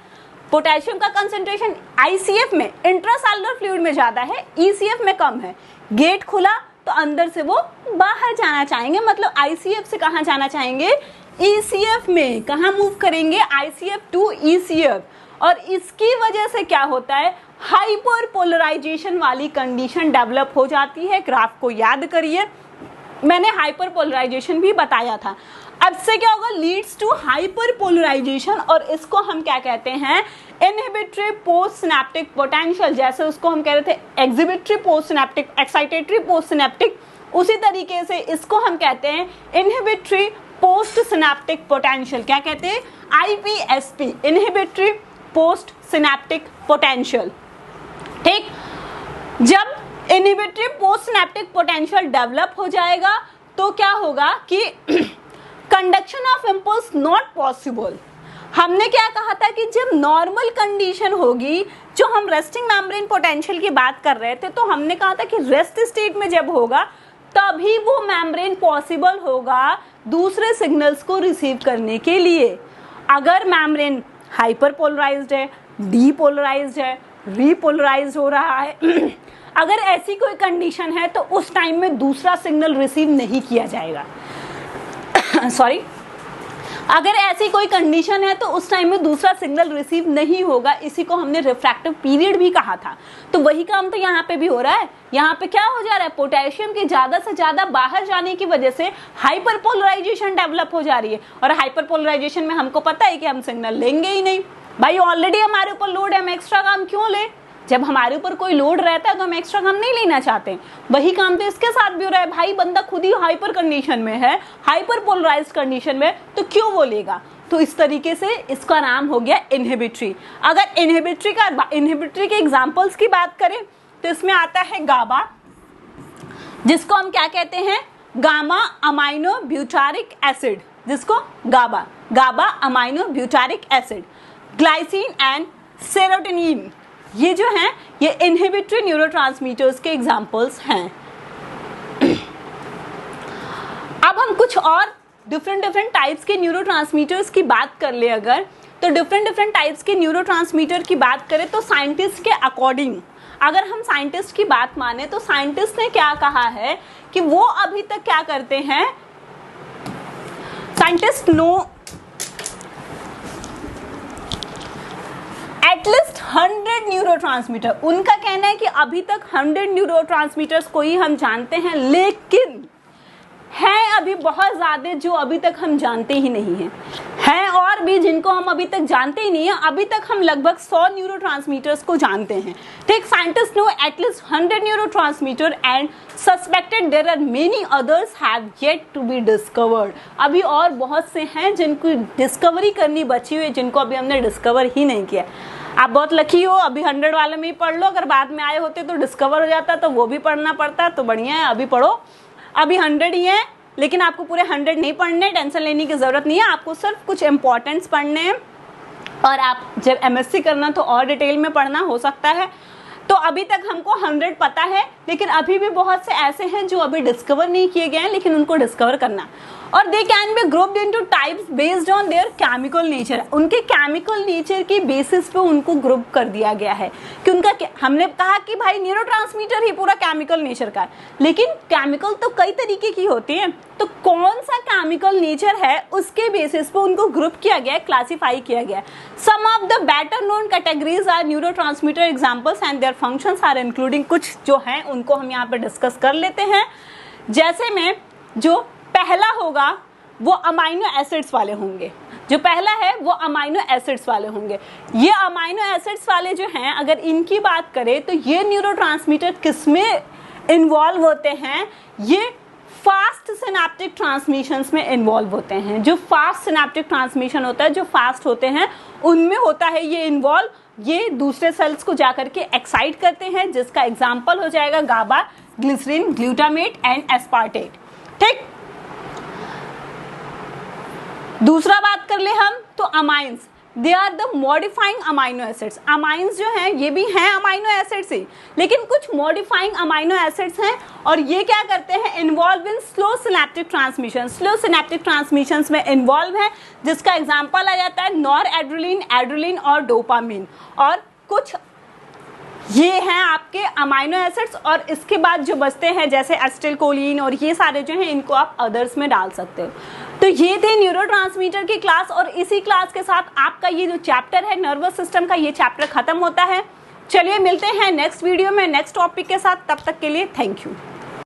पोटेशियम का कंसंट्रेशन ICF में इंट्रासेलुलर फ्लूइड में ज्यादा है, ECF में कम है, गेट खुला तो अंदर से वो बाहर जाना चाहेंगे, मतलब ICF से कहाँ जाना चाहेंगे, ECF में, कहाँ मूव करेंगे, ICF टू ECF, और इसकी वजह से क्या होता है, हाइपर पोलराइजेशन वाली कंडीशन डेवलप हो जाती है। ग्राफ को याद करिए, मैंने हाइपर पोलराइजेशन भी बताया था। अब से क्या होगा, लीड्स टू हाइपर पोलराइजेशन, और इसको हम क्या कहते हैं, इनहिबिटरी पोस्ट सिनेप्टिक पोटेंशियल, जैसे उसको हम कह रहे थे exhibitory post synaptic, excitatory post synaptic, उसी तरीके से इसको हम कहते हैं इनहिबिटरी पोस्ट सिनेप्टिक पोटेंशियल, क्या कहते हैं, IPSP, inhibitory post synaptic potential. ठीक, जब inhibitory post synaptic potential develop हो जाएगा तो क्या होगा कि conduction of impulse not possible. हमने क्या कहा था कि जब नॉर्मल कंडीशन होगी, जो हम रेस्टिंग मेम्ब्रेन पोटेंशियल की बात कर रहे थे, तो हमने कहा था कि रेस्ट स्टेट में जब होगा तभी वो मेम्ब्रेन पॉसिबल होगा दूसरे सिग्नल्स को रिसीव करने के लिए। अगर मेम्ब्रेन हाइपरपोलराइज्ड है, डीपोलराइज्ड है, रीपोलराइज्ड हो रहा है अगर ऐसी कोई कंडीशन है तो उस टाइम में दूसरा सिग्नल रिसीव नहीं किया जाएगा सॉरी अगर ऐसी कोई कंडीशन है तो उस टाइम में दूसरा सिग्नल रिसीव नहीं होगा। इसी को हमने रिफ्रैक्टिव पीरियड भी कहा था। तो वही काम तो यहाँ पे भी हो रहा है। यहाँ पे क्या हो जा रहा है, पोटेशियम के ज्यादा से ज्यादा बाहर जाने की वजह से हाइपरपोलराइजेशन डेवलप हो जा रही है, और हाइपरपोलराइजेशन में हमको पता है कि हम सिग्नल लेंगे ही नहीं। भाई ऑलरेडी हमारे ऊपर लोड है, हम एक्स्ट्रा काम क्यों ले? जब हमारे ऊपर कोई लोड रहता है तो हम एक्स्ट्रा काम नहीं लेना चाहते। वही काम तो इसके साथ भी हो रहा है। भाई बंदा खुद ही हाइपर कंडीशन में है, हाइपर पोलराइज्ड कंडीशन में, तो क्यों वो लेगा? तो इस तरीके से इसका नाम हो गया इनहिबिटरी। अगर इनहिबिटरी के एग्जांपल्स की बात करें तो इसमें आता है गाबा, जिसको हम क्या कहते हैं, गामा अमाइनो ब्यूटारिक एसिड, जिसको GABA amino butyric acid, glycine and serotonin. ये जो हैं ये इनहिबिटरी न्यूरोट्रांसमीटर्स के एग्जांपल्स हैं। अब हम कुछ और डिफरेंट टाइप्स के न्यूरोट्रांसमीटर्स की बात कर ले अगर, तो डिफरेंट टाइप्स के न्यूरोट्रांसमीटर की बात करें तो साइंटिस्ट के अकॉर्डिंग, अगर हम साइंटिस्ट की बात माने तो साइंटिस्ट ने क्या कहा है कि वो अभी तक क्या करते हैं, साइंटिस्ट नो एटलीस्ट 100 न्यूरोट्रांसमीटर। उनका कहना है कि अभी तक 100 न्यूरोट्रांसमीटर्स को ही हम जानते हैं, लेकिन हैं अभी बहुत ज्यादा जो अभी तक हम जानते ही नहीं हैं और भी जिनको हम अभी तक जानते ही नहीं है। अभी तक हम लगभग 100 न्यूरोट्रांसमीटर्स को जानते हैं। ठीक, scientist know at least 100 neurotransmitter and suspected there are many others have yet to be discovered. अभी और बहुत से हैं जिनको डिस्कवरी करनी बची हुई है, जिनको अभी हमने डिस्कवर ही नहीं किया। आप बहुत लकी हो, अभी 100 वाले में ही पढ़ लो। अगर बाद में आए होते तो डिस्कवर हो जाता तो वो भी पढ़ना पड़ता, तो बढ़िया है अभी पढ़ो। अभी 100 ही है, लेकिन आपको पूरे 100 नहीं पढ़ने, टेंशन लेने की जरूरत नहीं है। आपको सिर्फ कुछ इंपॉर्टेंट्स पढ़ने हैं, और आप जब एमएससी करना तो और डिटेल में पढ़ना हो सकता है। तो अभी तक हमको 100 पता है, लेकिन अभी भी बहुत से ऐसे हैं जो अभी डिस्कवर नहीं किए गए हैं, लेकिन उनको डिस्कवर करना। और they can be grouped into types based on their chemical nature. उनके केमिकल नेचर की बेसिस पे उनको ग्रुप कर दिया गया है कि उनका, हमने कहा कि भाई न्यूरोट्रांसमीटर ही पूरा केमिकल नेचर का है, लेकिन केमिकल तो कई तरीके की होती है। तो कौन सा केमिकल नेचर है उसके बेसिस पे उनको ग्रुप किया गया है, क्लासिफाई किया गया है। Some of the better known categories are neurotransmitter examples and their functions are including. कुछ जो हैं उनको हम यहाँ पे डिस्कस कर लेते हैं। जैसे में जो पहला होगा वो अमाइनो एसिड्स वाले होंगे। जो पहला है वो अमाइनो एसिड्स वाले होंगे। ये अमाइनो एसिड्स वाले जो हैं, अगर इनकी बात करें तो ये न्यूरोट्रांसमीटर किसमें इन्वॉल्व होते हैं, ये फास्ट सिनेप्टिक ट्रांसमिशंस में इन्वॉल्व होते हैं। जो फास्ट सिनेप्टिक ट्रांसमिशन होता है, जो फास्ट होते हैं, उनमें होता है ये इन्वॉल्व। ये दूसरे सेल्स को जाकर के एक्साइट करते हैं, जिसका एग्जाम्पल हो जाएगा GABA, glycerine, glutamate and aspartate. ठीक, दूसरा बात कर ले हम तो amines, they are the modifying amino acids. Amines जो हैं ये भी हैं अमाइनो एसिड्स ही, लेकिन कुछ मॉडिफाइंग अमाइनो एसिड्स हैं, और ये क्या करते हैं, involve in slow synaptic transmission. Slow synaptic transmissions में इन्वॉल्व है, जिसका एग्जांपल आ जाता है नॉर एड्रेलिन, एड्रेलिन और डोपामिन। और कुछ ये हैं आपके अमाइनो एसिड्स, और इसके बाद जो बचते हैं जैसे एसिटिलकोलिन और ये सारे जो हैं, इनको आप अदर्स में डाल सकते हो। तो ये थे न्यूरोट्रांसमीटर की क्लास, और इसी क्लास के साथ आपका ये जो चैप्टर है नर्वस सिस्टम का, ये चैप्टर खत्म होता है। चलिए मिलते हैं नेक्स्ट वीडियो में नेक्स्ट टॉपिक के साथ। तब तक के लिए थैंक यू।